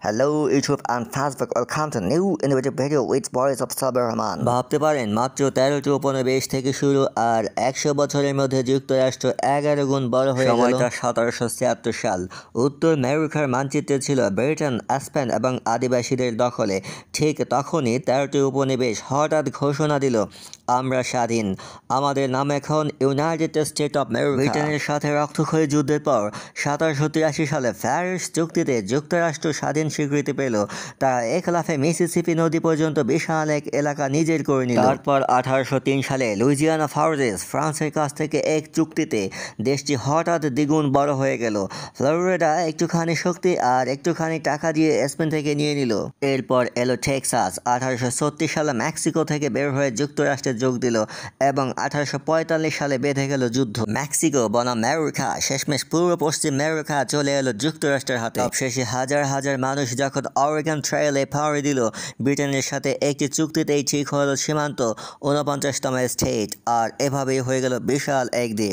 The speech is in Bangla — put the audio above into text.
Hello YouTube and Facebook, welcome to new innovative video with voice of Sabbir Rahman. ভাবতে পারেন মাত্র 13টি উপনিবেশ থেকে শুরু আর 100 বছরের মধ্যে যুক্তরাষ্ট্র 11 গুণ বড় হয়ে গেল। সময়টা 1776 সাল। উত্তর আমেরিকার মানচিত্রে ছিল ব্রিটেন, স্পেন এবং আদিবাসীদের দখলে। ঠিক তখনই 13টি উপনিবেশ হঠাৎ ঘোষণা দিল, আমরা স্বাধীন, আমাদের নাম এখন ইউনাইটেড স্টেট অফ আমেরিকা। ব্রিটেনের সাথে রক্তক্ষয়ী যুদ্ধের পর 1783 সালে প্যারিস চুক্তিতে যুক্তরাষ্ট্র স্বাধীন স্বীকৃতি পেল। তারা এক লাফে মিসিসিপি নদী পর্যন্ত বিশাল এক এলাকা নিজের করে নিল। তারপর 1803 সালে লুইজিয়ানা ফর্জেস ফ্রান্সের কাছ থেকে এক চুক্তিতে দেশটি হঠাৎ দ্বিগুণ বড় হয়ে গেল। ফ্লোরিডা একটুখানি শক্তি আর একটুখানি টাকা দিয়ে স্পেন থেকে নিয়ে নিল। এরপর এলো টেক্সাস। 1836 সালে মেক্সিকো থেকে বের হয়ে যুক্তরাষ্ট্রে যোগ দিল এবং 1845 সালে বেঁধে গেল যুদ্ধ। মেক্সিকো বনাম আমেরিকা, শেষমেশ পূর্ব পশ্চিম আমেরিকা চলে এলো যুক্তরাষ্ট্রের হাতে। সবশেষে হাজার হাজার মানুষ যখন অরেগন ট্রেইলে পাড়ি দিল, ব্রিটেনের সাথে একটি চুক্তিতেই ঠিক হলো সীমান্ত 49তম স্টেট, আর এভাবেই হয়ে গেল বিশাল এক দেশ।